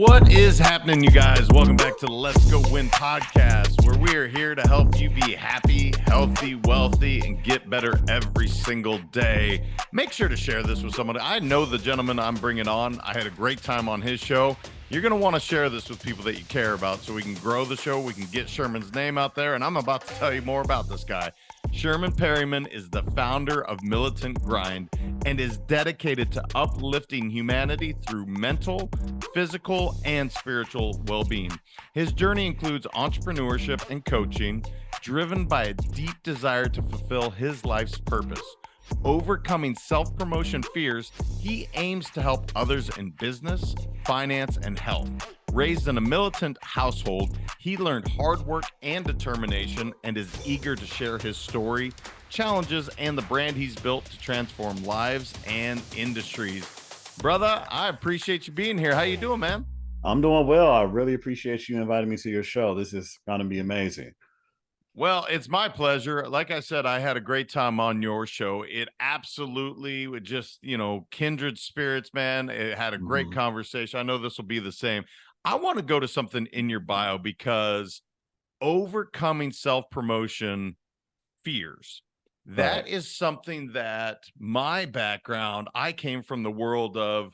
What is happening, you guys? Welcome back to the Let's Go Win podcast, where we are here to help you be happy, healthy, wealthy, and get better every single day. Make sure to share this with someone. I know the gentleman I'm bringing on. I had a great time on his show. You're going to want to share this with people that you care about so we can grow the show. We can get Sherman's name out there, and I'm about to tell you more about this guy. Sherman Perryman is the founder of Militant Grind and is dedicated to uplifting humanity through mental, physical, and spiritual well-being. His journey includes entrepreneurship and coaching, driven by a deep desire to fulfill his life's purpose. Overcoming self-promotion fears, he aims to help others in business, finance, and health. Raised in a militant household, he learned hard work and determination and is eager to share his story, challenges, and the brand he's built to transform lives and industries. Brother, I appreciate you being here. How you doing, man? I'm doing well. I really appreciate you inviting me to your show. This is going to be amazing. Well, it's my pleasure. Like I said, I had a great time on your show. It absolutely would just, kindred spirits, man. It had a great conversation. I know this will be the same. I want to go to something in your bio because overcoming self-promotion fears. That is something that my background, I came from the world of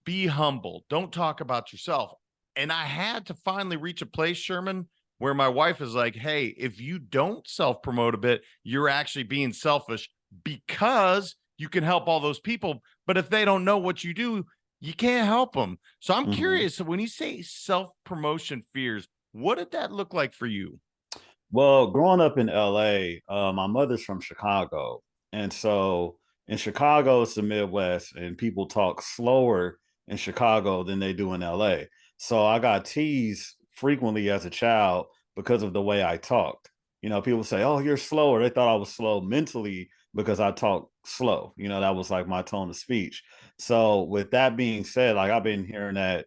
be humble. Don't talk about yourself. And I had to finally reach a place, Sherman, where my wife is like, hey, if you don't self-promote a bit, you're actually being selfish because you can help all those people. But if they don't know what you do, you can't help them. So I'm curious. So when you say self-promotion fears, what did that look like for you? Well, growing up in LA, my mother's from Chicago. And so in Chicago, it's the Midwest, and people talk slower in Chicago than they do in LA. So I got teased frequently as a child because of the way I talked. People say, oh, you're slower. They thought I was slow mentally because I talk slow. That was like my tone of speech. So with that being said, like I've been hearing that,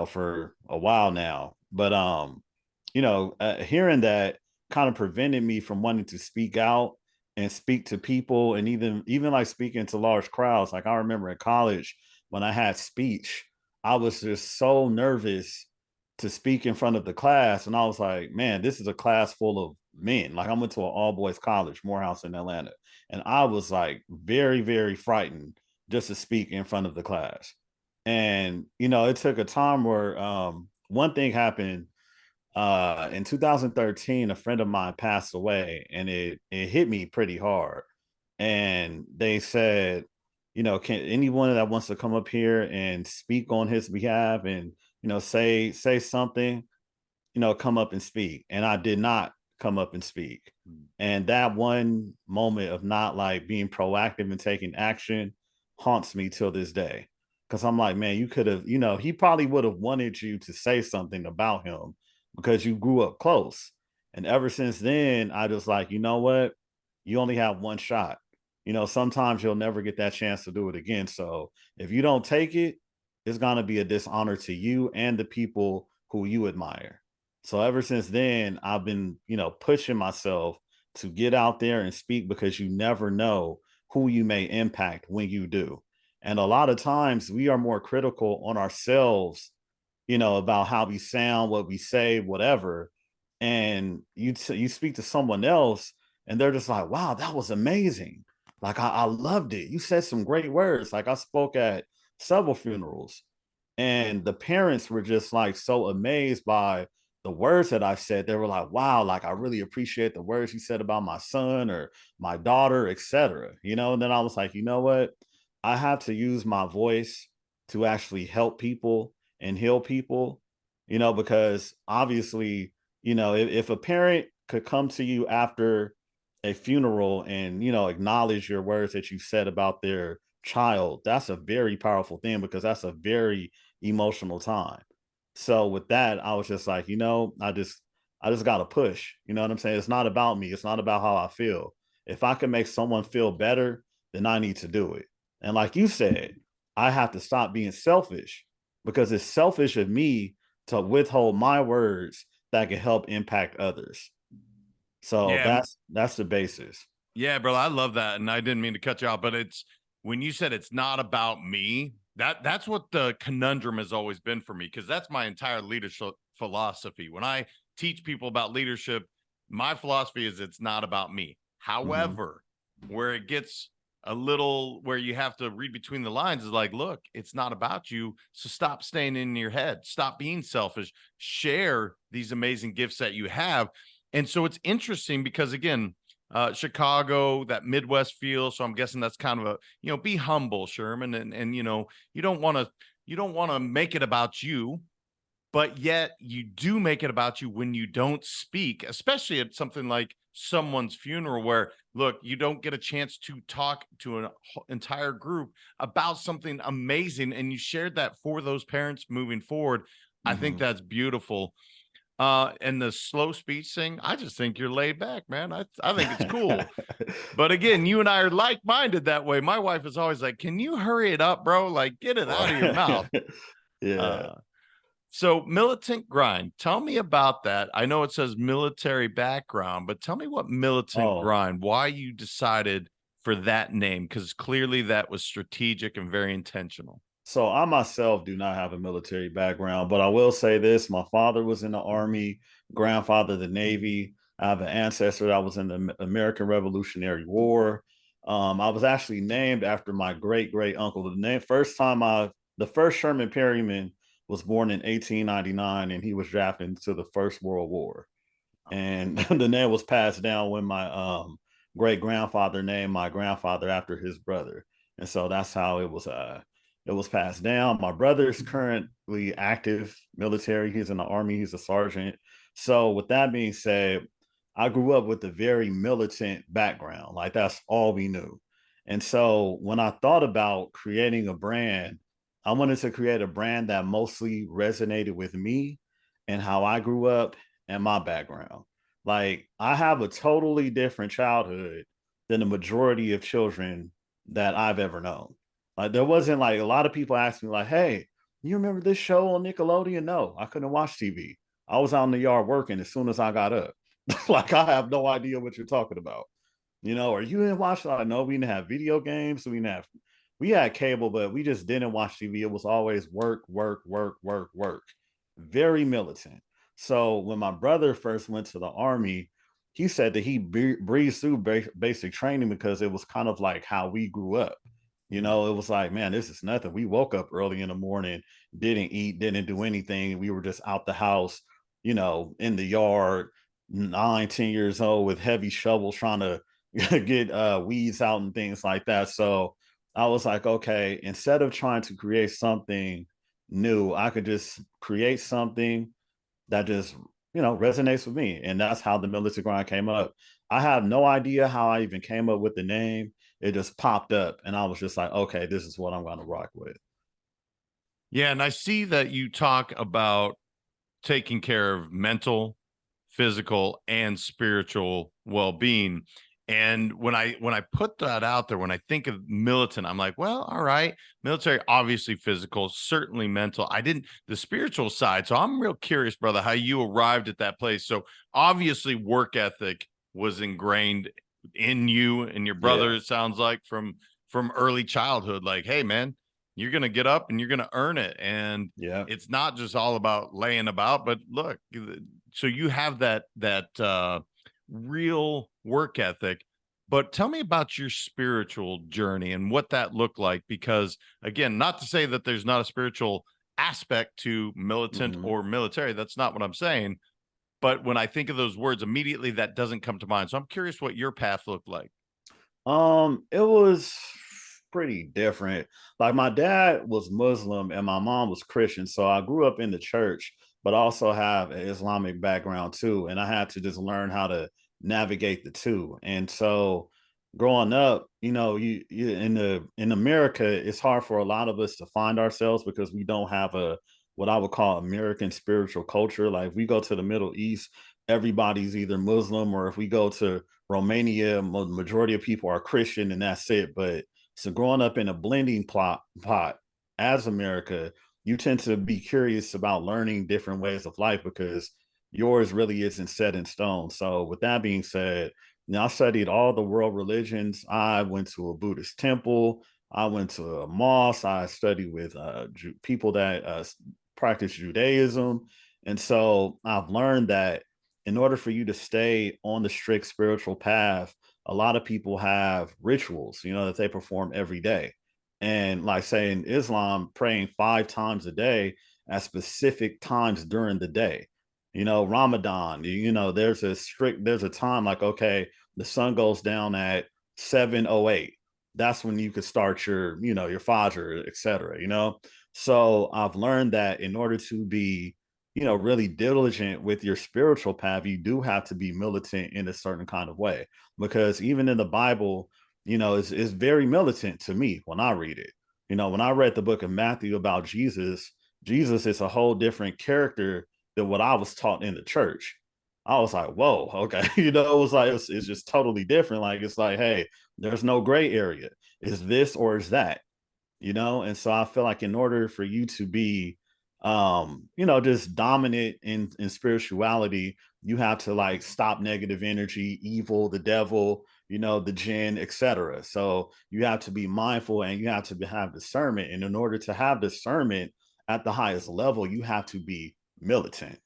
for a while now. But hearing that kind of prevented me from wanting to speak out and speak to people, and even like speaking to large crowds. Like I remember in college when I had speech, I was just so nervous to speak in front of the class. And I was like, man, this is a class full of men. Like I went to an all boys college, Morehouse in Atlanta. And I was like very, very frightened just to speak in front of the class. And, it took a time where one thing happened in 2013. A friend of mine passed away, and it hit me pretty hard. And they said, can anyone that wants to come up here and speak on his behalf and say something, come up and speak. And I did not come up and speak. And that one moment of not like being proactive and taking action haunts me till this day. Because I'm like, man, you could have, he probably would have wanted you to say something about him because you grew up close. And ever since then, I just like, you know what? You only have one shot. Sometimes you'll never get that chance to do it again. So if you don't take it, it's going to be a dishonor to you and the people who you admire. So ever since then, I've been, pushing myself to get out there and speak, because you never know who you may impact when you do. And a lot of times we are more critical on ourselves, about how we sound, what we say, whatever. And you speak to someone else and they're just like, wow, that was amazing. Like, I loved it. You said some great words. Like I spoke at several funerals, and the parents were just like so amazed by the words that I said. They were like, wow, like I really appreciate the words you said about my son or my daughter, etc. And then I was like, you know what? I have to use my voice to actually help people and heal people, because obviously, if a parent could come to you after a funeral and, acknowledge your words that you said about their child, that's a very powerful thing, because that's a very emotional time. So with that, I was just like, I just got to push. You know what I'm saying? It's not about me. It's not about how I feel. If I can make someone feel better, then I need to do it. And like you said, I have to stop being selfish, because it's selfish of me to withhold my words that can help impact others. So Yeah, that's the basis. yeah, bro. I love that. And I didn't mean to cut you off, but it's when you said it's not about me, That's what the conundrum has always been for me, because that's my entire leadership philosophy. When I teach people about leadership, my philosophy is it's not about me. Mm-hmm. However, where it gets a little where you have to read between the lines is like, look, it's not about you. So stop staying in your head. Stop being selfish. Share these amazing gifts that you have. And so it's interesting because, again, Chicago, that Midwest feel. So I'm guessing that's kind of a, be humble, Sherman. And you don't want to make it about you, but yet you do make it about you when you don't speak, especially at something like someone's funeral, where, look, you don't get a chance to talk to an entire group about something amazing, and you shared that for those parents moving forward. I think Mm-hmm. that's beautiful. And the slow speech thing, I just think you're laid back, man. I think it's cool. But again, you and I are like-minded that way. My wife is always like, can you hurry it up, bro? Like, get it out of your mouth. Yeah. Uh, so Militant Grind, tell me about that. I know it says military background, but tell me what Militant Oh, Grind, why you decided for that name, because clearly that was strategic and very intentional. so I myself do not have a military background, but I will say this: my father was in the Army, grandfather the Navy. I have an ancestor that was in the American Revolutionary War. I was actually named after my great great uncle. The first Sherman Perryman was born in 1899, and he was drafted into the First World War. And the name was passed down when my great grandfather named my grandfather after his brother, and so that's how it was passed down. My brother is currently active military. He's in the Army. He's a sergeant. So with that being said, I grew up with a very militant background. Like that's all we knew. And so when I thought about creating a brand, I wanted to create a brand that mostly resonated with me and how I grew up and my background. Like I have a totally different childhood than the majority of children that I've ever known. Like there wasn't like a lot of people ask me like, "Hey, you remember this show on Nickelodeon?" No, I couldn't watch TV. I was out in the yard working as soon as I got up. Like I have no idea what you're talking about. Or you didn't watch like no, we didn't have video games. We had cable, but we just didn't watch TV. It was always work, work, work, work, work. Very militant. So when my brother first went to the Army, he said that he breezed through basic training because it was kind of like how we grew up. It was like, man, this is nothing. We woke up early in the morning, didn't eat, didn't do anything. We were just out the house, in the yard, 9, 10 years old with heavy shovels trying to get weeds out and things like that. So I was like, okay, instead of trying to create something new, I could just create something that just resonates with me, and that's how the Militant Grind came up. I have no idea how I even came up with the name. It just popped up, and I was just like, okay, this is what I'm going to rock with. Yeah, and I see that you talk about taking care of mental, physical, and spiritual well-being. And when I put that out there, when I think of militant, I'm like, well, all right, military, obviously physical, certainly mental. I didn't the spiritual side. So I'm real curious, brother, how you arrived at that place. So obviously work ethic was ingrained in you and your brother, Yeah, it sounds like from early childhood. Like, hey man, you're gonna get up and you're gonna earn it. And yeah. it's not just all about laying about, but look, so you have that real work ethic. But tell me about your spiritual journey and what that looked like, because again, not to say that there's not a spiritual aspect to militant Hmm. or military, that's not what I'm saying, but when I think of those words immediately, that doesn't come to mind. So I'm curious what your path looked like. It was pretty different. Like my dad was Muslim and my mom was Christian, so I grew up in the church, but also have an Islamic background too, and I had to just learn how to navigate the two. And so, growing up, you in America, it's hard for a lot of us to find ourselves because we don't have a what I would call American spiritual culture. Like if we go to the Middle East, everybody's either Muslim, or if we go to Romania, majority of people are Christian, and that's it. But so growing up in a blending pot as America, you tend to be curious about learning different ways of life because yours really isn't set in stone. So with that being said, I studied all the world religions. I went to a Buddhist temple. I went to a mosque. I studied with people that practice Judaism. And so I've learned that in order for you to stay on the strict spiritual path, a lot of people have rituals, that they perform every day. And like say in Islam, praying 5 times a day at specific times during the day. Ramadan, there's a time like, okay, the sun goes down at 7:08. That's when you could start your Fajr, etc. So I've learned that in order to be, really diligent with your spiritual path, you do have to be militant in a certain kind of way. Because even in the Bible, it's very militant to me when I read it. When I read the book of Matthew about Jesus, Jesus is a whole different character than what I was taught in the church. I was like, whoa, okay. It was like, it's just totally different. Like, it's like, hey, there's no gray area. Is this or is that? And so I feel like in order for you to be, just dominant in spirituality, you have to like stop negative energy, evil, the devil, the jinn, etc. So you have to be mindful and you have to have discernment. And in order to have discernment at the highest level, you have to be militant.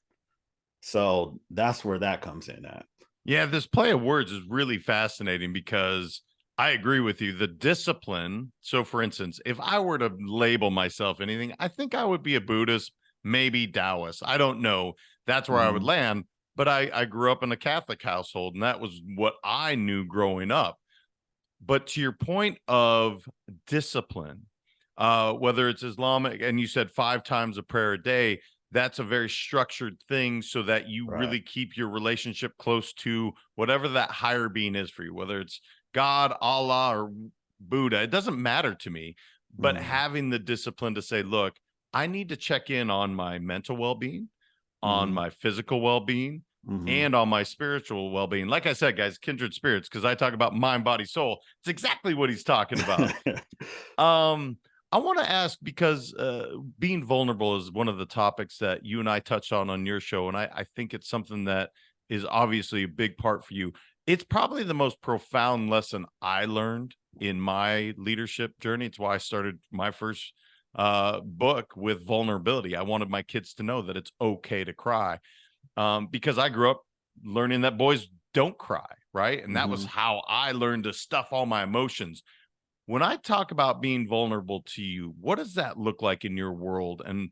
So that's where that comes in at. Yeah, this play of words is really fascinating because I agree with you. The discipline. So, for instance, if I were to label myself anything, I think I would be a Buddhist, maybe Taoist. I don't know. That's where I would land. But I grew up in a Catholic household, and that was what I knew growing up. But to your point of discipline, whether it's Islamic, and you said 5 times a prayer a day, that's a very structured thing so that you really keep your relationship close to whatever that higher being is for you, whether it's God, Allah, or Buddha. It doesn't matter to me, but having the discipline to say, look, I need to check in on my mental well-being, on my physical well-being, and on my spiritual well-being. Like I said, guys, kindred spirits, because I talk about mind, body, soul. It's exactly what he's talking about. I want to ask because being vulnerable is one of the topics that you and I touched on your show. And I think it's something that is obviously a big part for you. It's probably the most profound lesson I learned in my leadership journey. It's why I started my first book with vulnerability. I wanted my kids to know that it's okay to cry, because I grew up learning that boys don't cry, right? And that was how I learned to stuff all my emotions. When I talk about being vulnerable to you, what does that look like in your world, and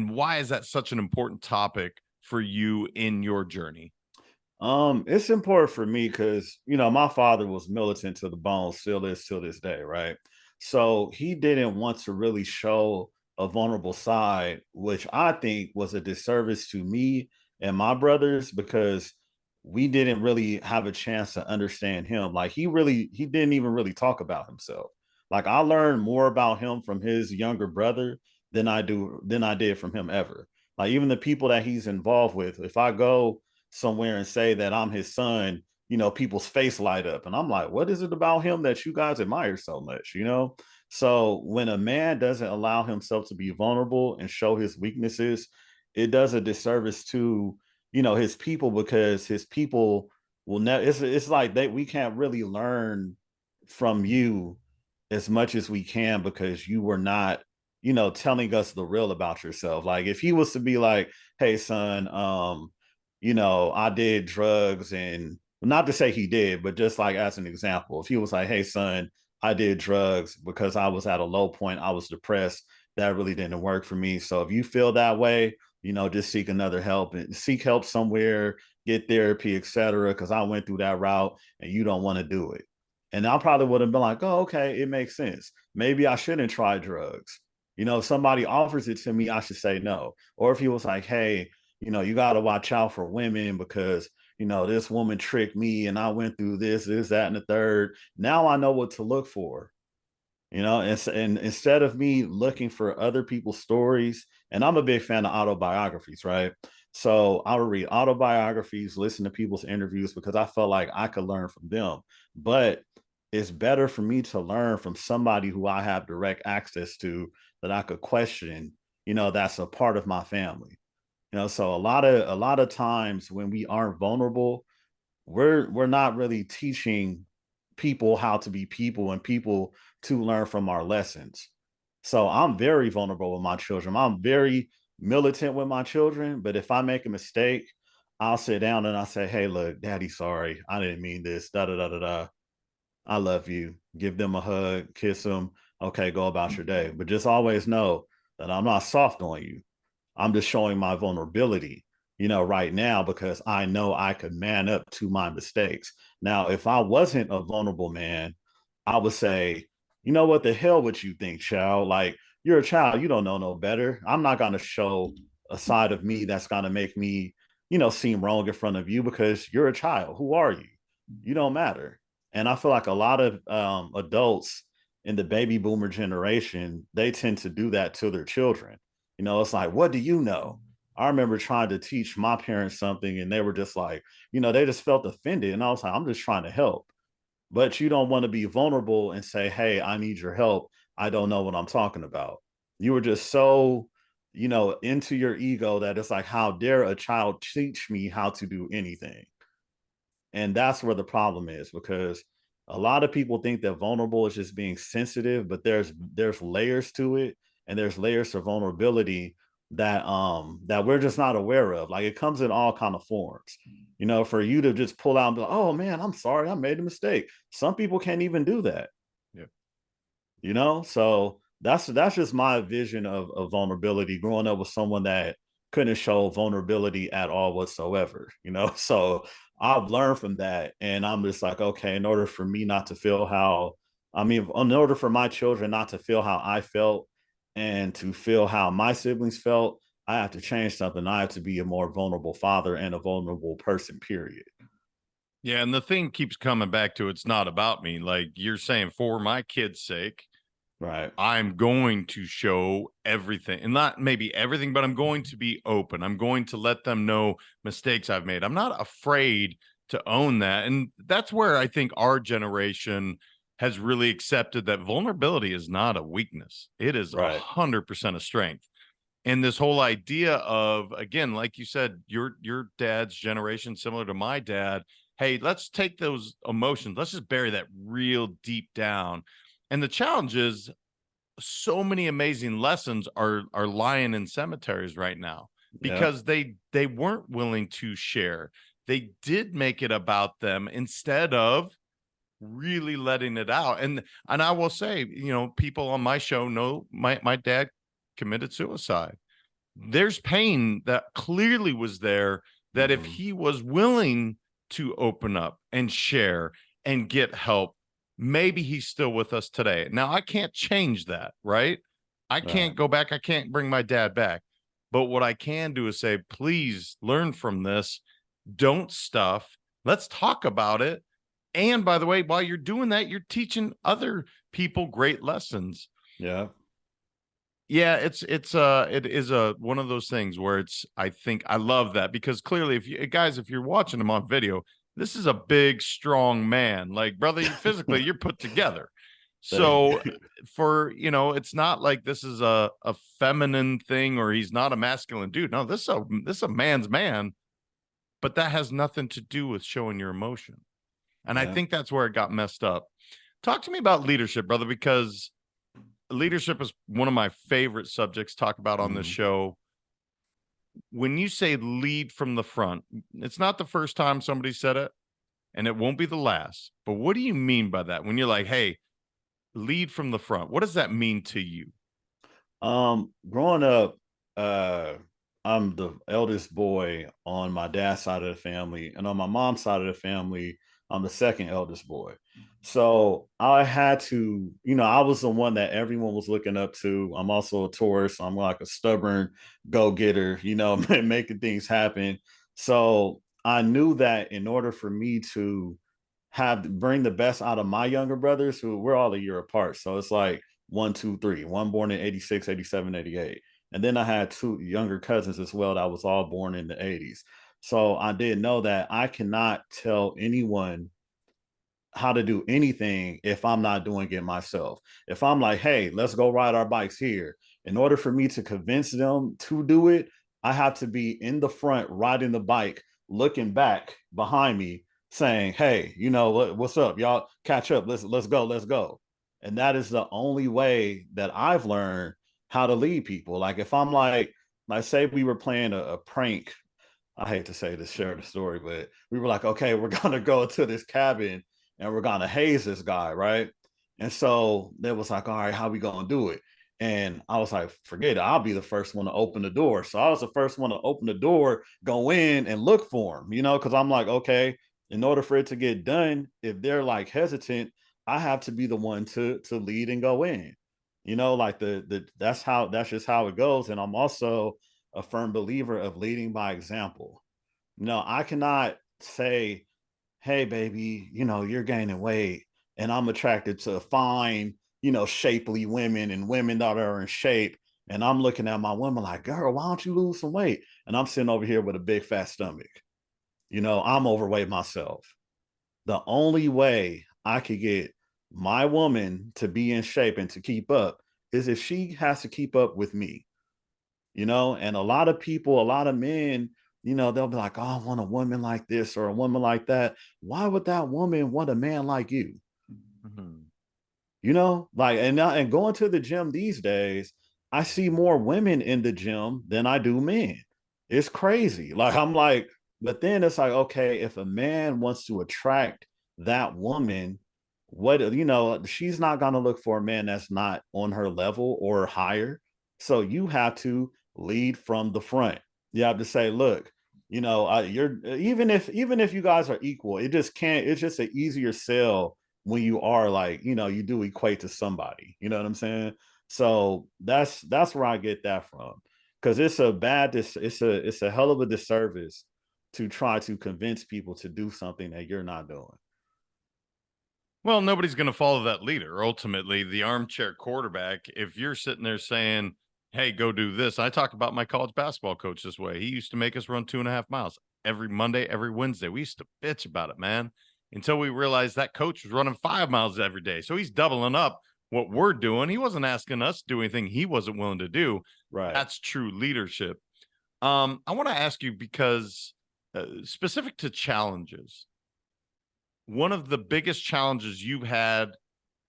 why is that such an important topic for you in your journey? It's important for me because my father was militant to the bone, still is till this day, right? So he didn't want to really show a vulnerable side, which I think was a disservice to me and my brothers because we didn't really have a chance to understand him. Like he didn't even really talk about himself. Like I learned more about him from his younger brother than I did from him ever. Like even the people that he's involved with, if I go somewhere and say that I'm his son, people's face light up. And I'm like, what is it about him that you guys admire so much? So when a man doesn't allow himself to be vulnerable and show his weaknesses, it does a disservice to, his people because his people will never, it's like we can't really learn from you as much as we can because you were not, telling us the real about yourself. Like if he was to be like, hey son, I did drugs and not to say he did, but just like as an example, if he was like, hey, son, I did drugs because I was at a low point, I was depressed, that really didn't work for me. So if you feel that way, just seek another help and seek help somewhere, get therapy, etc. Because I went through that route and you don't want to do it. And I probably would have been like, oh, okay, it makes sense. Maybe I shouldn't try drugs. If somebody offers it to me, I should say no. Or if he was like, hey, you got to watch out for women because, this woman tricked me and I went through this, that, and the third. Now I know what to look for, and instead of me looking for other people's stories, and I'm a big fan of autobiographies, right? So I would read autobiographies, listen to people's interviews because I felt like I could learn from them. But it's better for me to learn from somebody who I have direct access to that I could question, that's a part of my family. So a lot of times when we aren't vulnerable, we're not really teaching people how to be people and people to learn from our lessons. So I'm very vulnerable with my children. I'm very militant with my children, but if I make a mistake, I'll sit down and I'll say, hey, look, daddy, sorry. I didn't mean this. Da da da da da. I love you. Give them a hug, kiss them. Okay, go about your day. But just always know that I'm not soft on you. I'm just showing my vulnerability, right now, because I know I could man up to my mistakes. Now, if I wasn't a vulnerable man, I would say, you know what the hell would you think, child? Like, you're a child, you don't know no better. I'm not going to show a side of me that's going to make me, seem wrong in front of you because you're a child. Who are you? You don't matter. And I feel like a lot of adults in the baby boomer generation, they tend to do that to their children. It's like, what do you know? I remember trying to teach my parents something and they were just like, they just felt offended. And I was like, I'm just trying to help. But you don't want to be vulnerable and say, hey, I need your help. I don't know what I'm talking about. You were just so, into your ego that it's like, how dare a child teach me how to do anything? And that's where the problem is, because a lot of people think that vulnerable is just being sensitive, but there's layers to it, and there's layers of vulnerability that we're just not aware of. Like, it comes in all kind of forms. For you to just pull out and be like, oh man, I'm sorry, I made a mistake. Some people can't even do that. So that's just my vision of vulnerability, growing up with someone that couldn't show vulnerability at all whatsoever. So I've learned from that, and I'm just like, okay, in order for me not to feel how, in order for my children not to feel how I felt and to feel how my siblings felt, I have to change something. I have to be a more vulnerable father and a vulnerable person, period. Yeah, and the thing keeps coming back to, it's not about me. Like you're saying, for my kids' sake, Right. I'm going to show everything, and not maybe everything, but I'm going to be open. I'm going to let them know mistakes I've made. I'm not afraid to own that. And that's where I think our generation has really accepted that vulnerability is not a weakness. It is Right. 100% a strength. And this whole idea of, again, like you said, your dad's generation, similar to my dad, hey, let's take those emotions, let's just bury that real deep down. And the challenge is, so many amazing lessons are lying in cemeteries right now Yeah. because they weren't willing to share. They did make it about them instead of really letting it out. And I will say, people on my show know my dad committed suicide. There's pain that clearly was there, that if he was willing to open up and share and get help, maybe he's still with us today. Now, I can't change that, right? I can't go back. I can't bring my dad back. But what I can do is say, please learn from this. Don't stuff. Let's talk about it. And by the way, while you're doing that, you're teaching other people great lessons. Yeah. Yeah, it is one of those things where I think I love that, because clearly, if you're watching him on video, this is a big, strong man. Like, brother, physically, you're put together. So it's not like this is a feminine thing, or he's not a masculine dude. No, this is a man's man, but that has nothing to do with showing your emotion. And I think that's where it got messed up. Talk to me about leadership, brother, because leadership is one of my favorite subjects to talk about on this show. When you say lead from the front, it's not the first time somebody said it, and it won't be the last. But what do you mean by that? When you're like, hey, lead from the front, what does that mean to you? Growing up, I'm the eldest boy on my dad's side of the family, and on my mom's side of the family, I'm the second eldest boy. So I had to, I was the one that everyone was looking up to. I'm also a Taurus. So I'm like a stubborn go-getter, making things happen. So I knew that in order for me to bring the best out of my younger brothers, who we're all a year apart. So it's like one, two, three, one born in 86, 87, 88. And then I had two younger cousins as well that was all born in the 80s. So I did know that I cannot tell anyone how to do anything if I'm not doing it myself. If I'm like, hey, let's go ride our bikes here, in order for me to convince them to do it, I have to be in the front riding the bike, looking back behind me, saying, hey, you know, what's up? Y'all catch up. Let's go, let's go. And that is the only way that I've learned how to lead people. Like if I'm like say we were playing a prank. I hate to say this, share the story, but we were like, okay, we're gonna go to this cabin and we're gonna haze this guy, right? And so they was like, all right, how we gonna do it? And I was like, forget it, I'll be the first one to open the door. So I was the first one to open the door, go in and look for him, you know, because I'm like, okay, in order for it to get done, if they're like hesitant, I have to be the one to lead and go in. You know, like the that's just how it goes. And I'm also a firm believer of leading by example. No, I cannot say, hey, baby, you know, you're gaining weight and I'm attracted to fine, you know, shapely women and women that are in shape. And I'm looking at my woman like, girl, why don't you lose some weight? And I'm sitting over here with a big fat stomach. You know, I'm overweight myself. The only way I could get my woman to be in shape and to keep up is if she has to keep up with me, you know. And a lot of people, a lot of men, you know, they'll be like, oh, I want a woman like this or a woman like that. Why would that woman want a man like you? Mhm. You know, like, and now, and going to the gym these days, I see more women in the gym than I do men. It's crazy. Like, I'm like, but then it's like, okay, if a man wants to attract that woman, what, you know, she's not going to look for a man that's not on her level or higher. So you have to lead from the front. You have to say, look, you know, you're even if you guys are equal, it just can't, it's just an easier sell when you are like, you know, you do equate to somebody, you know what I'm saying? So that's where I get that from. Because it's a hell of a disservice to try to convince people to do something that you're not doing. Well, nobody's going to follow that leader. Ultimately, the armchair quarterback, if you're sitting there saying, hey, go do this. I talk about my college basketball coach this way. He used to make us run 2.5 miles every Monday, every Wednesday. We used to bitch about it, man, until we realized that coach was running 5 miles every day. So he's doubling up what we're doing. He wasn't asking us to do anything he wasn't willing to do. Right. That's true leadership. I want to ask you because specific to challenges, one of the biggest challenges you've had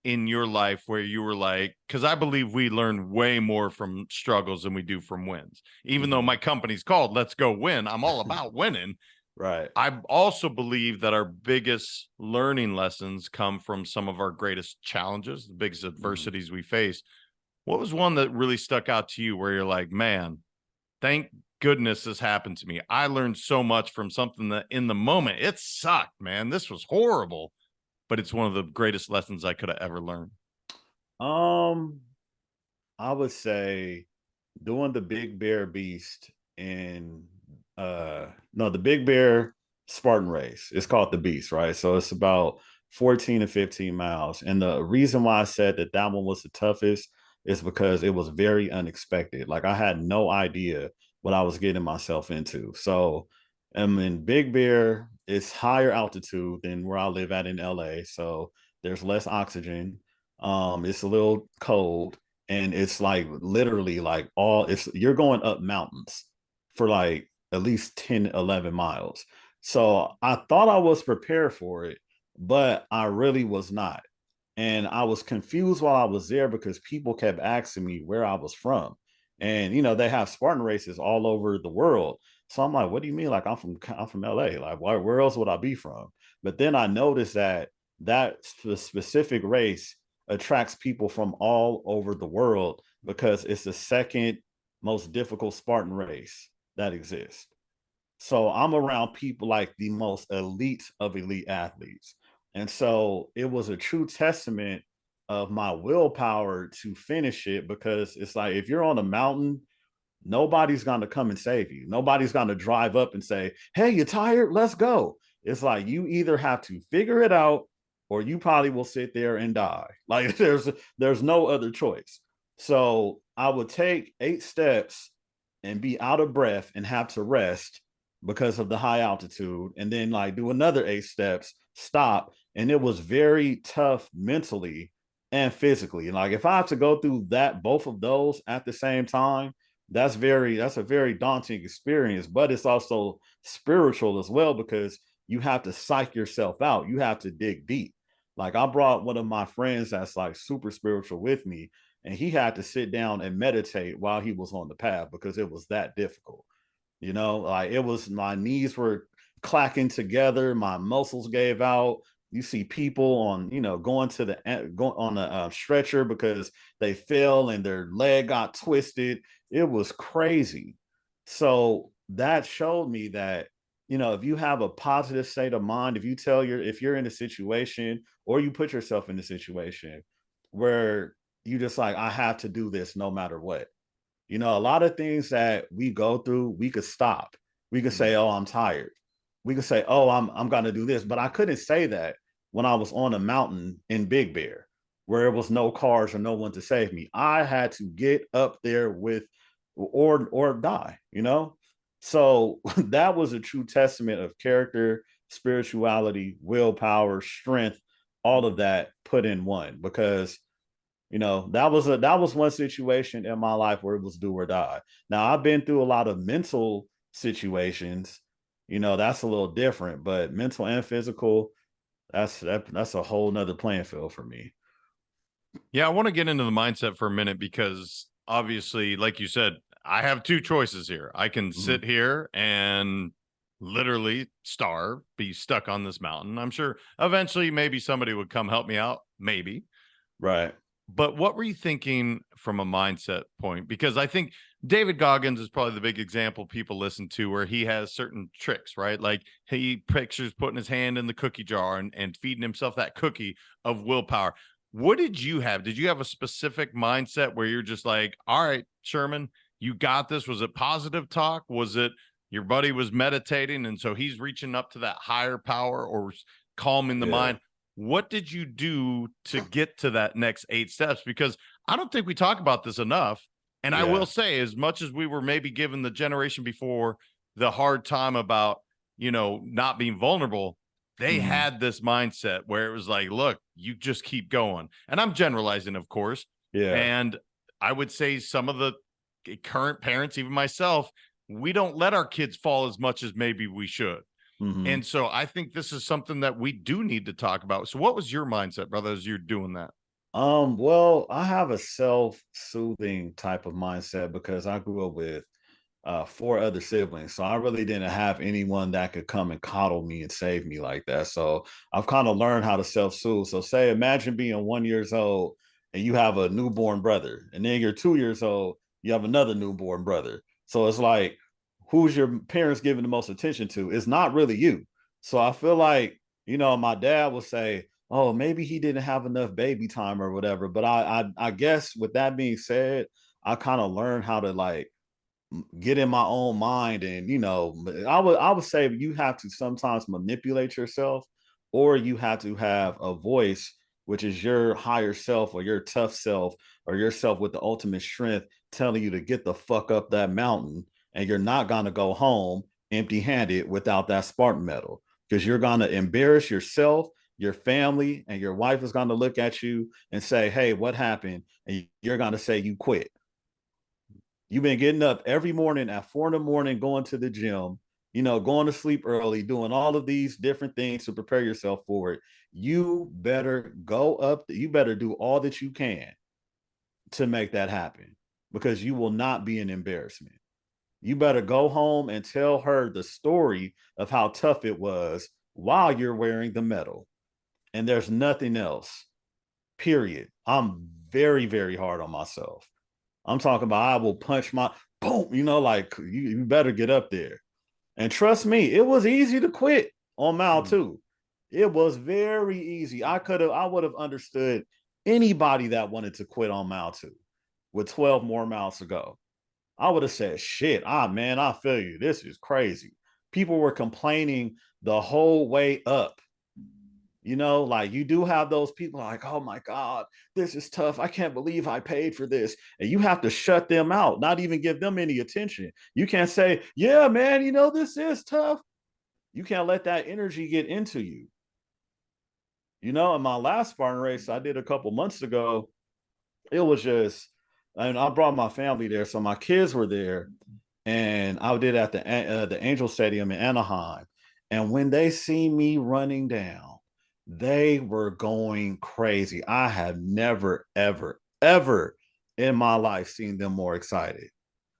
in your life where you were like, because I believe we learn way more from struggles than we do from wins. Even though my company's called Let's Go Win, I'm all about winning. Right. I also believe that our biggest learning lessons come from some of our greatest challenges, the biggest adversities we face. What was one that really stuck out to you where you're like, man, thank goodness this happened to me. I learned so much from something that in the moment it sucked, man. This was horrible, but it's one of the greatest lessons I could have ever learned. Um, I would say doing the Big Bear Beast in no, the Big Bear Spartan race. It's called the Beast, right? So it's about 14 to 15 miles. And the reason why I said that that one was the toughest is because it was very unexpected. Like I had no idea what I was getting myself into. So in Big Bear, it's higher altitude than where I live at in LA. So there's less oxygen. It's a little cold and it's like literally like all it's you're going up mountains for like at least 10, 11 miles. So I thought I was prepared for it, but I really was not. And I was confused while I was there because people kept asking me where I was from. And you know, they have Spartan races all over the world. So I'm like, what do you mean? Like I'm from LA. Like where else would I be from? But then I noticed that specific race attracts people from all over the world because it's the second most difficult Spartan race that exists. So I'm around people like the most elite of elite athletes. And so it was a true testament of my willpower to finish it because it's like if you're on a mountain, nobody's going to come and save you. Nobody's going to drive up and say, hey, you tired? Let's go. It's like you either have to figure it out or you probably will sit there and die. Like there's no other choice. So I would take 8 steps and be out of breath and have to rest because of the high altitude and then like do another 8 steps, stop. And it was very tough mentally and physically. Like if I have to go through that, both of those at the same time, that's a very daunting experience, but it's also spiritual as well because you have to psych yourself out. You have to dig deep. Like I brought one of my friends that's like super spiritual with me, and he had to sit down and meditate while he was on the path because it was that difficult. You know, like it was, my knees were clacking together, my muscles gave out. You see people on, going to the going on a stretcher because they fell and their leg got twisted. It was crazy. So that showed me that, if you have a positive state of mind, if you're in a situation or you put yourself in a situation where you just like, I have to do this no matter what. A lot of things that we go through, we could stop. We could say, "Oh, I'm tired." We could say, "Oh, I'm going to do this." But I couldn't say that when I was on a mountain in Big Bear, where there was no cars or no one to save me. I had to get up there with, or die. So that was a true testament of character, spirituality, willpower, strength, all of that put in one. Because that was one situation in my life where it was do or die. Now I've been through a lot of mental situations. That's a little different, but mental and physical, that's a whole nother playing field for me. Yeah, I want to get into the mindset for a minute because obviously, like you said, I have two choices here. I can sit here and literally starve, be stuck on this mountain. I'm sure eventually maybe somebody would come help me out, maybe. Right. But what were you thinking from a mindset point? Because I think David Goggins is probably the big example people listen to where he has certain tricks, right? Like he pictures putting his hand in the cookie jar and feeding himself that cookie of willpower. What did you have? Did you have a specific mindset where you're just like, all right, Sherman, you got this? Was it positive talk? Was it your buddy was meditating and so he's reaching up to that higher power or calming the mind? What did you do to get to that next 8 steps? Because I don't think we talk about this enough. And I will say, as much as we were maybe given the generation before the hard time about, not being vulnerable, they had this mindset where it was like, look, you just keep going. And I'm generalizing, of course. Yeah. And I would say some of the current parents, even myself, we don't let our kids fall as much as maybe we should. And so I think this is something that we do need to talk about. So what was your mindset, brother, as you're doing that? Well, I have a self-soothing type of mindset because I grew up with 4 other siblings. So I really didn't have anyone that could come and coddle me and save me like that. So I've kind of learned how to self-soothe. So imagine being 1 years old and you have a newborn brother, and then you're 2 years old, you have another newborn brother. So it's like, who's your parents giving the most attention to? It's not really you. So I feel like, my dad will say, "Oh, maybe he didn't have enough baby time or whatever." But I guess with that being said, I kind of learned how to like get in my own mind. And I would say you have to sometimes manipulate yourself, or you have to have a voice, which is your higher self or your tough self or yourself with the ultimate strength, telling you to get the fuck up that mountain, and you're not going to go home empty handed without that Spartan medal, because you're going to embarrass yourself, your family, and your wife is going to look at you and say, "Hey, what happened?" And you're going to say you quit. You've been getting up every morning at 4 in the morning, going to the gym, going to sleep early, doing all of these different things to prepare yourself for it. You better go up. You better do all that you can to make that happen, because you will not be an embarrassment. You better go home and tell her the story of how tough it was while you're wearing the medal. And there's nothing else, period. I'm very, very hard on myself. I'm talking about I will punch my boom, like you better get up there. And trust me, it was easy to quit on mile 2. It was very easy. I would have understood anybody that wanted to quit on mile 2 with 12 more miles to go. I would have said, "Shit, man, I feel you. This is crazy." People were complaining the whole way up. Like you do have those people like, "Oh my God, this is tough. I can't believe I paid for this." And you have to shut them out, not even give them any attention. You can't say, "Yeah, man, this is tough." You can't let that energy get into you. In my last Spartan race I did a couple months ago, it was just, and I brought my family there. So my kids were there, and I did at the Angel Stadium in Anaheim. And when they see me running down, they were going crazy. I have never, ever, ever in my life seen them more excited.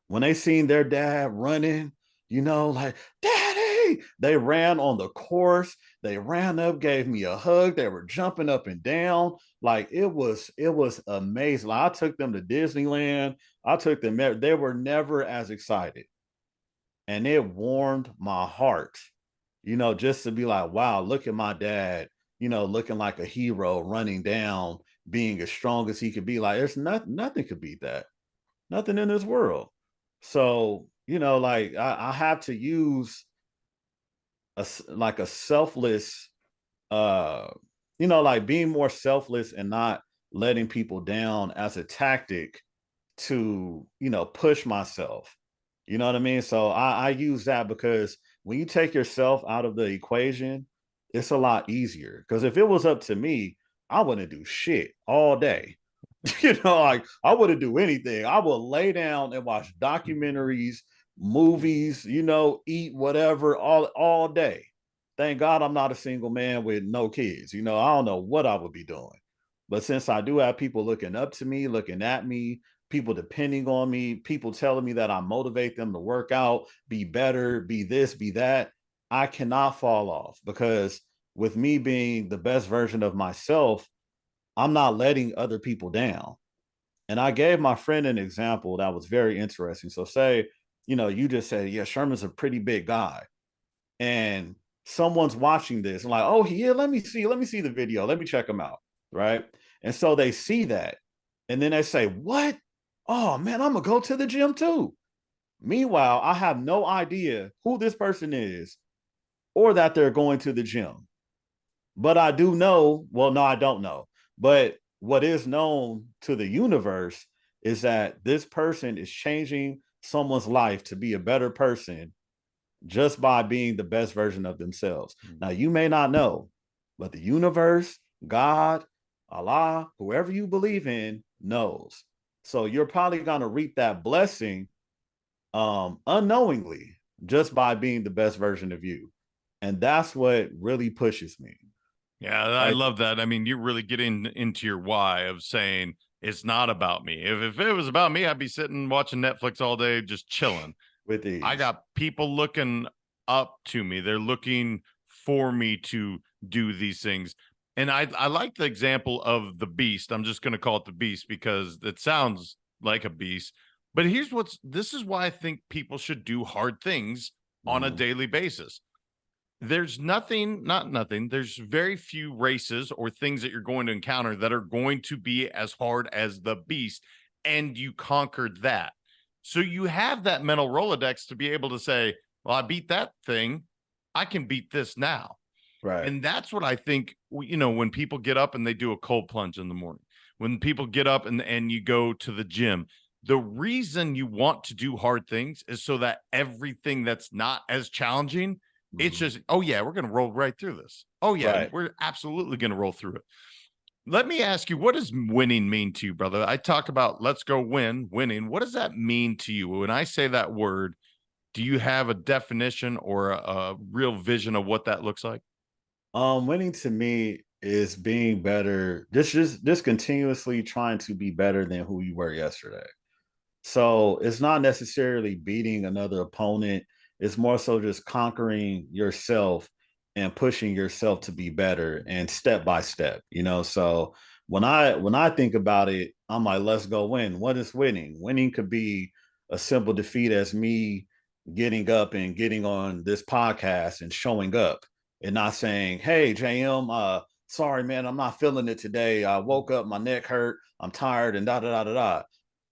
When they seen their dad running, like, Daddy, they ran on the course. They ran up, gave me a hug. They were jumping up and down. Like it was amazing. Like, I took them to Disneyland. I took them, they were never as excited. And it warmed my heart, just to be like, wow, look at my dad, looking like a hero, running down, being as strong as he could be. Like, there's nothing could beat that. Nothing in this world. So, like I have to use a selfless, uh, like being more selfless and not letting people down as a tactic to, push myself. You know what I mean? So I use that because when you take yourself out of the equation, it's a lot easier. Because if it was up to me, I wouldn't do shit all day. Like I wouldn't do anything. I would lay down and watch documentaries, movies, eat whatever all day. Thank God I'm not a single man with no kids. I don't know what I would be doing. But since I do have people looking up to me, looking at me, people depending on me, people telling me that I motivate them to work out, be better, be this, be that, I cannot fall off because with me being the best version of myself, I'm not letting other people down. And I gave my friend an example that was very interesting. So say, you just said, yeah, Sherman's a pretty big guy. And someone's watching this and like, oh yeah, let me see the video. Let me check him out. Right. And so they see that. And then they say, what? Oh man, I'm gonna go to the gym too. Meanwhile, I have no idea who this person is or that they're going to the gym. But I do know, well, no, I don't know. But what is known to the universe is that this person is changing someone's life to be a better person just by being the best version of themselves. Now, you may not know, but the universe, God, Allah, whoever you believe in, knows. So you're probably going to reap that blessing unknowingly just by being the best version of you. And that's what really pushes me. Yeah, I love that. I mean, you're really getting into your why of saying it's not about me. If it was about me, I'd be sitting watching Netflix all day, just chilling. With these, I got people looking up to me. They're looking for me to do these things. And I like the example of the beast. I'm just going to call it the beast because it sounds like a beast. But this is why I think people should do hard things on a daily basis. There's not nothing. There's very few races or things that you're going to encounter that are going to be as hard as the beast. And you conquered that. So you have that mental Rolodex to be able to say, well, I beat that thing. I can beat this now. Right. And that's what I think, when people get up and they do a cold plunge in the morning, when people get up and you go to the gym, the reason you want to do hard things is so that everything that's not as challenging, it's just, oh yeah, we're going to roll right through this. Oh yeah, right. We're absolutely going to roll through it. Let me ask you, what does winning mean to you, brother? I talk about let's go winning. What does that mean to you? When I say that word, do you have a definition or a real vision of what that looks like? Winning to me is being better, just continuously trying to be better than who you were yesterday. So it's not necessarily beating another opponent. It's more so just conquering yourself and pushing yourself to be better and step by step, So when I think about it, I'm like, let's go win. What is winning? Winning could be a simple defeat as me getting up and getting on this podcast and showing up and not saying, hey, JM, sorry, man, I'm not feeling it today. I woke up, my neck hurt, I'm tired, and da da da da da.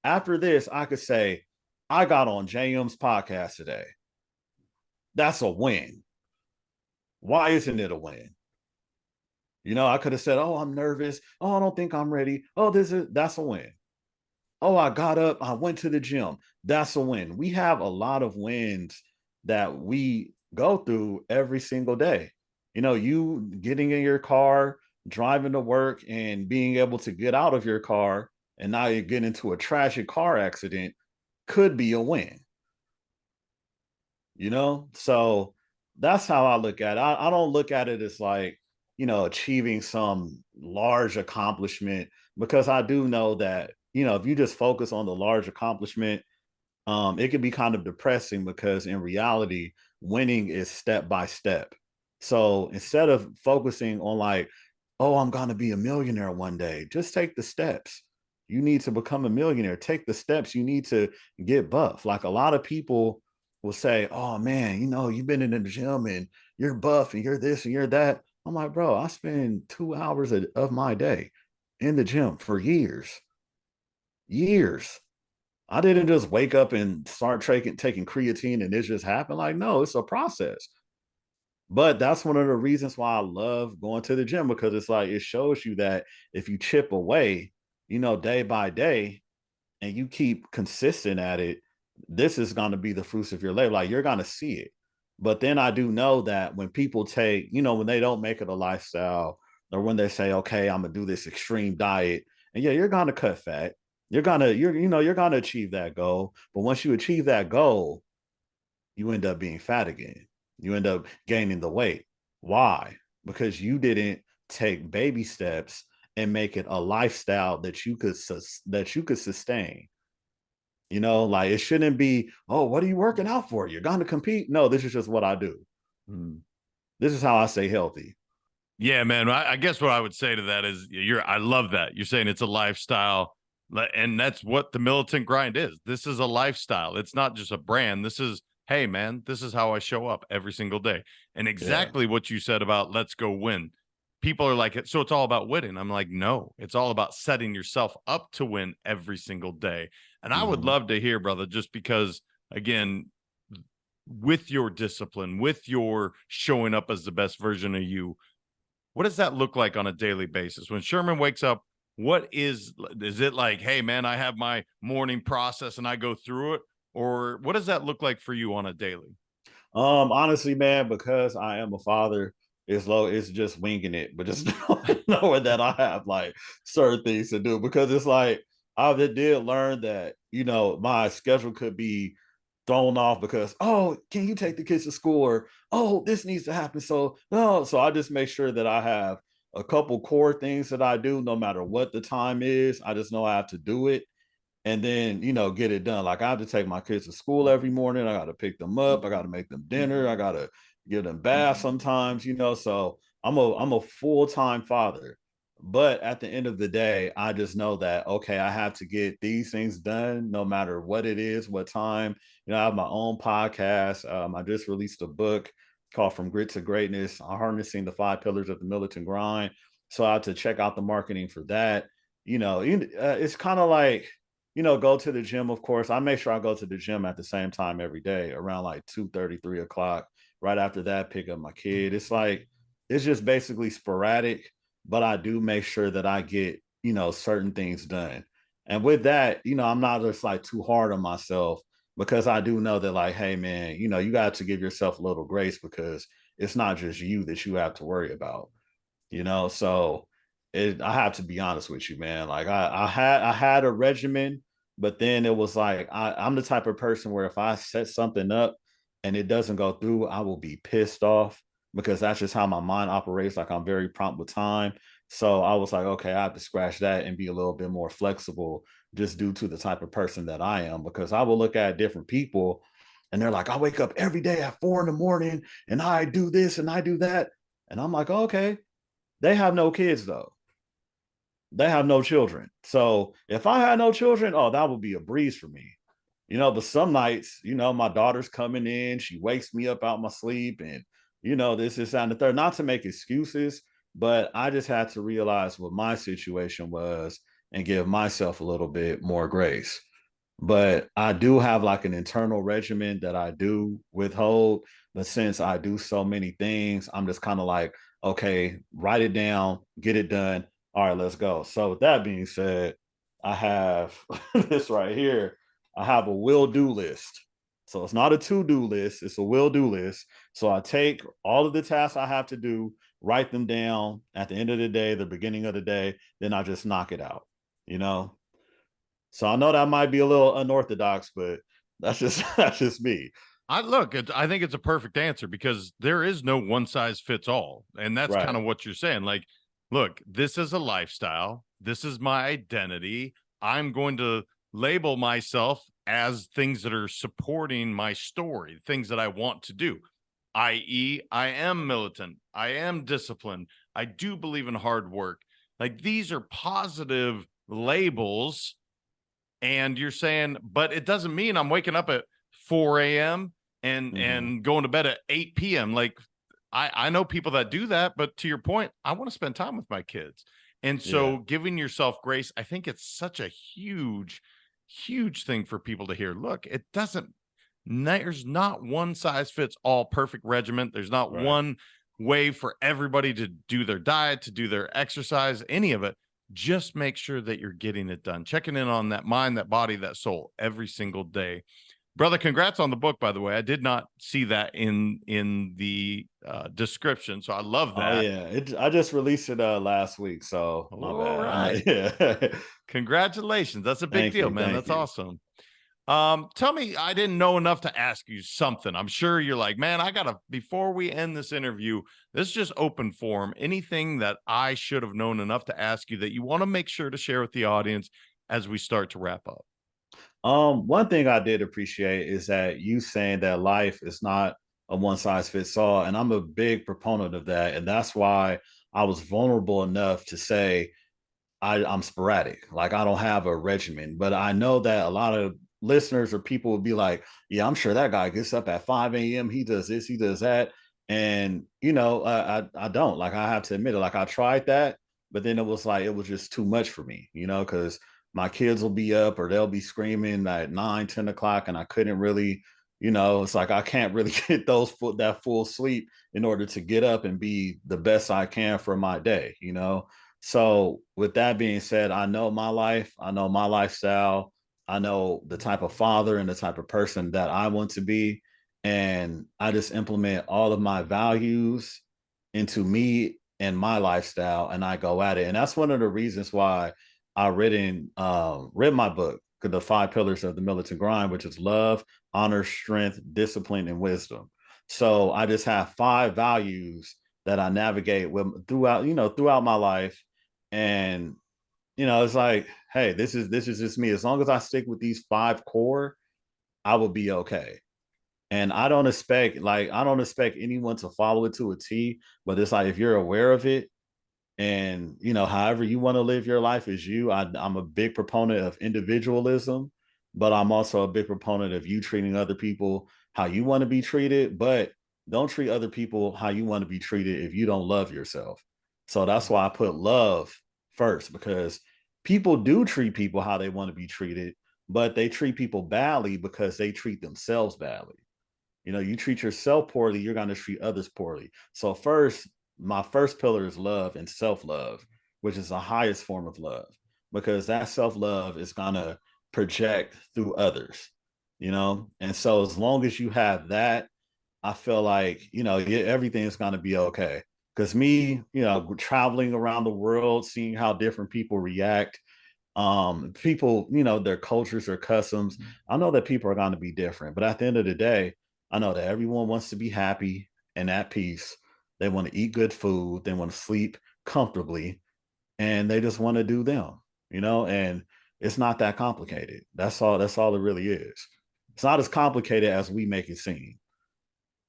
After this, I could say, I got on JM's podcast today. That's a win. Why isn't it a win? I could have said, oh, I'm nervous. Oh, I don't think I'm ready. Oh, that's a win. Oh, I got up, I went to the gym. That's a win. We have a lot of wins that we go through every single day. You getting in your car, driving to work, and being able to get out of your car and now you get into a tragic car accident could be a win. So that's how I look at it. I don't look at it as like, achieving some large accomplishment, because I do know that, if you just focus on the large accomplishment, it can be kind of depressing, because in reality, winning is step by step. So instead of focusing on like, oh, I'm going to be a millionaire one day, just take the steps. You need to become a millionaire. Take the steps. You need to get buff. Like, a lot of people will say, oh man, you've been in the gym and you're buff and you're this and you're that. I'm like, bro, I spend 2 hours of my day in the gym for years, years. I didn't just wake up and start taking creatine and it just happened. Like, no, it's a process. But that's one of the reasons why I love going to the gym, because it's like, it shows you that if you chip away, day by day, and you keep consistent at it, this is going to be the fruits of your labor. Like, you're going to see it. But then I do know that when people take, when they don't make it a lifestyle, or when they say, okay, I'm gonna do this extreme diet, and yeah, you're gonna cut fat. You're gonna achieve that goal. But once you achieve that goal, you end up being fat again. You end up gaining the weight. Why? Because you didn't take baby steps and make it a lifestyle that you could sustain. Like, it shouldn't be, oh, what are you working out for? You're going to compete? No, this is just what I do. This is how I stay healthy. Yeah, man. I guess what I would say to that is I love that. You're saying it's a lifestyle, and that's what the Militant Grind is. This is a lifestyle. It's not just a brand. This is, hey, man, this is how I show up every single day. And exactly what you said about let's go win. People are like, so it's all about winning. I'm like, no, it's all about setting yourself up to win every single day. And I would love to hear, brother, just because, again, with your discipline, with your showing up as the best version of you, what does that look like on a daily basis? When Sherman wakes up, what is it like, hey, man, I have my morning process and I go through it? Or what does that look like for you on a daily? Honestly, man, because I am a father, it's just winging it, but just knowing that I have like certain things to do, because it's like, I did learn that, my schedule could be thrown off because, oh, can you take the kids to school, or oh, this needs to happen. So no, so I just make sure that I have a couple core things that I do no matter what the time is. I just know I have to do it, and then, get it done. Like, I have to take my kids to school every morning. I got to pick them up. I got to make them dinner. I got to give them baths sometimes, so I'm a full-time father. But at the end of the day, I just know that, okay, I have to get these things done no matter what it is, what time. I have my own podcast. I just released a book called From Grit to Greatness, harnessing the 5 pillars of the militant grind. So I have to check out the marketing for that. It's kind of like, go to the gym. Of course, I make sure I go to the gym at the same time every day, around like 2:30, 3 o'clock. Right after that, pick up my kid. It's like, it's just basically sporadic, but I do make sure that I get, certain things done. And with that, I'm not just like too hard on myself, because I do know that, like, hey man, you got to give yourself a little grace, because it's not just you that you have to worry about. So I have to be honest with you, man. Like, I had a regimen, but then it was like, I'm the type of person where if I set something up and it doesn't go through, I will be pissed off, because that's just how my mind operates. Like, I'm very prompt with time. So I was like, okay, I have to scratch that and be a little bit more flexible, just due to the type of person that I am. Because I will look at different people and they're like, I wake up every day at 4 in the morning and I do this and I do that. And I'm like, okay, they have no kids though. They have no children. So if I had no children, oh, that would be a breeze for me. But some nights, my daughter's coming in, she wakes me up out my sleep, and this is and the third. Not to make excuses, but I just had to realize what my situation was and give myself a little bit more grace. But I do have like an internal regimen that I do withhold. But since I do so many things, I'm just kind of like, okay, write it down, get it done. All right, let's go. So with that being said, I have this right here. I have a will do list. So it's not a to do list, it's a will do list. So I take all of the tasks I have to do, write them down at the end of the day, the beginning of the day, then I just knock it out, you know? So I know that might be a little unorthodox, but that's just that's just me. I think it's a perfect answer because there is no one size fits all. And that's kind Right. of what you're saying. Like, look, this is a lifestyle. This is my identity. I'm going to label myself as things that are supporting my story, things that I want to do, i.e., I am militant. I am disciplined. I do believe in hard work. Like, these are positive labels. And you're saying, but it doesn't mean I'm waking up at 4 a.m. and going to bed at 8 p.m. Like, I know people that do that, but to your point, I want to spend time with my kids. And Yeah. so giving yourself grace, I think it's such a huge, huge thing for people to hear. Look, it doesn't, there's not one size fits all perfect regimen. There's not Right. one way for everybody to do their diet, to do their exercise, any of it. Just make sure that you're getting it done, checking in on that mind, that body, that soul every single day. Brother, congrats on the book, by the way. I did not see that in the description, so I love Oh that. yeah, I just released it last week, so my All bad. right. Yeah. Congratulations. That's a big deal, man. Thank That's you. awesome. Tell me, I didn't know enough to ask you something. I'm sure you're like, man, I gotta, before we end this interview, this is just open forum. Anything that I should have known enough to ask you that you want to make sure to share with the audience as we start to wrap up? One thing I did appreciate is that you saying that life is not a one size fits all, and I'm a big proponent of that, and that's why I was vulnerable enough to say I'm sporadic. Like I don't have a regimen, but I know that a lot of listeners or people will be like, yeah, I'm sure that guy gets up at 5 a.m. He does this, he does that. And, I don't. Like I have to admit it. Like I tried that, but then it was like, it was just too much for me, because my kids will be up or they'll be screaming at 9, 10 o'clock. And I couldn't really, it's like I can't really get that full sleep in order to get up and be the best I can for my day. So, with that being said, I know my life, I know my lifestyle, I know the type of father and the type of person that I want to be. And I just implement all of my values into me and my lifestyle, and I go at it. And that's one of the reasons why I read my book, The Five Pillars of the Militant Grind, which is love, honor, strength, discipline, and wisdom. So I just have five values that I navigate with throughout my life, and it's like, hey, this is just me. As long as I stick with these five core, I will be okay. And I don't expect anyone to follow it to a T, but it's like if you're aware of it, and however you want to live your life is you. I'm a big proponent of individualism, but I'm also a big proponent of you treating other people how you want to be treated, but don't treat other people how you want to be treated if you don't love yourself. So that's why I put love first, because people do treat people how they want to be treated, but they treat people badly because they treat themselves badly. You treat yourself poorly, you're going to treat others poorly. So my first pillar is love and self-love, which is the highest form of love, because that self-love is going to project through others. And so as long as you have that, I feel like, everything is going to be okay. Because me, traveling around the world, seeing how different people react, people, their cultures, their customs, I know that people are going to be different, but at the end of the day, I know that everyone wants to be happy and at peace. They want to eat good food, they want to sleep comfortably, and they just want to do them. And it's not that complicated. That's all it really is. It's not as complicated as we make it seem.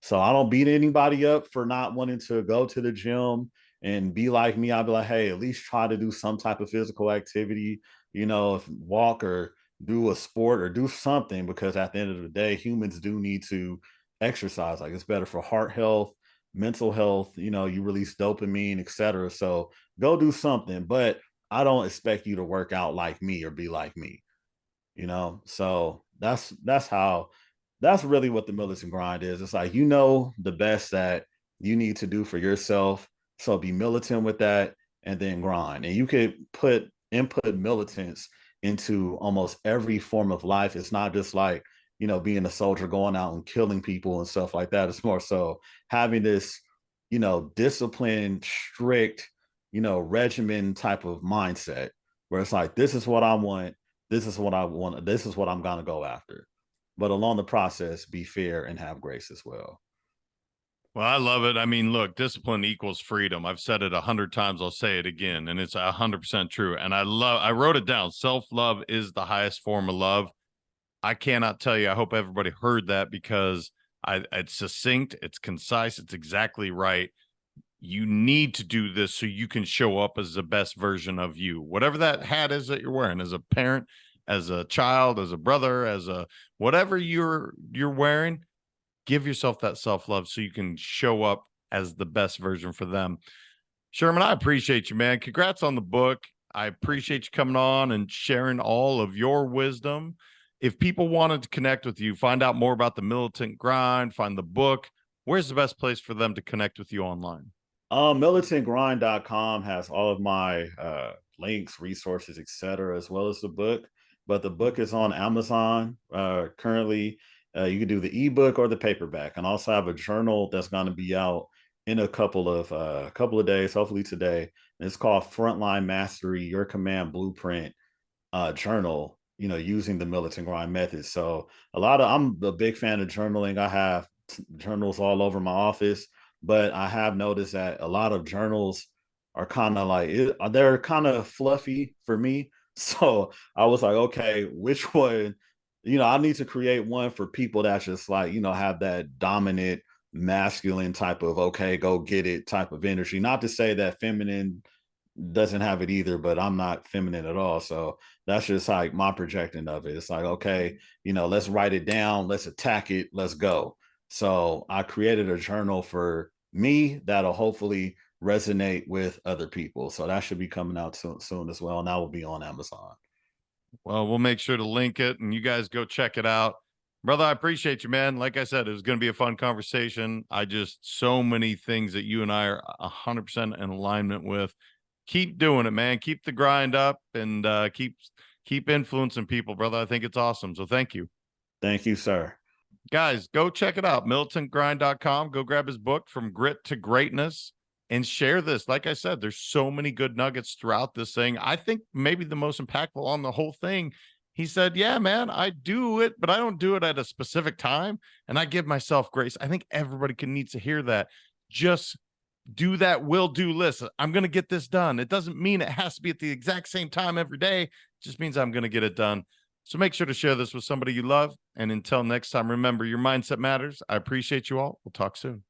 So I don't beat anybody up for not wanting to go to the gym and be like me. I'll be like, hey, at least try to do some type of physical activity, if walk or do a sport or do something, because at the end of the day, humans do need to exercise. Like it's better for heart health, mental health, you release dopamine, etc. So go do something, but I don't expect you to work out like me or be like me. So that's really what the militant grind is. It's like, the best that you need to do for yourself, so be militant with that, and then grind. And you could input militants into almost every form of life. It's not just like, being a soldier going out and killing people and stuff like that. It's more so having this, disciplined, strict, regimen type of mindset, where it's like, this is what I want, this is what I want, this is what I'm gonna go after. but along the process, be fair and have grace as well. Well, I love it. I mean, look, discipline equals freedom. I've said it 100 times. I'll say it again, and it's 100% true. And I wrote it down. Self-love is the highest form of love. I cannot tell you. I hope everybody heard that, because it's succinct, it's concise, it's exactly right. You need to do this so you can show up as the best version of you, whatever that hat is that you're wearing, as a parent, as a child, as a brother, as a whatever you're wearing. Give yourself that self-love so you can show up as the best version for them. Sherman, I appreciate you, man. Congrats on the book. I appreciate you coming on and sharing all of your wisdom. If people wanted to connect with you, find out more about the Militant Grind, find the book, where's the best place for them to connect with you online? Militantgrind.com has all of my links, resources, etc., as well as the book. But the book is on Amazon currently. You can do the ebook or the paperback, and also have a journal that's going to be out in a couple of days, hopefully today. And it's called Frontline Mastery: Your Command Blueprint Journal. Using the Militant Grind method. So I'm a big fan of journaling. I have journals all over my office, but I have noticed that a lot of journals are kind of like they're kind of fluffy for me. So I was like, okay, which one? I need to create one for people that just like, have that dominant masculine type of, okay, go get it type of energy. Not to say that feminine doesn't have it either, but I'm not feminine at all. So that's just like my projecting of it. It's like, okay, let's write it down, let's attack it, let's go. So I created a journal for me that'll hopefully resonate with other people. So that should be coming out soon as well. And that will be on Amazon. Well, we'll make sure to link it, and you guys go check it out. Brother, I appreciate you, man. Like I said, it was going to be a fun conversation. So many things that you and I are 100% in alignment with. Keep doing it, man. Keep the grind up, and keep influencing people, brother. I think it's awesome. So thank you. Thank you, sir. Guys, go check it out. militantgrind.com. Go grab his book, From Grit to Greatness, and share this. Like I said, there's so many good nuggets throughout this thing. I think maybe the most impactful on the whole thing, he said, yeah, man, I do it, but I don't do it at a specific time, and I give myself grace. I think everybody needs to hear that. Just do that will-do list. I'm going to get this done. It doesn't mean it has to be at the exact same time every day. It just means I'm going to get it done. So make sure to share this with somebody you love. And until next time, remember, your mindset matters. I appreciate you all. We'll talk soon.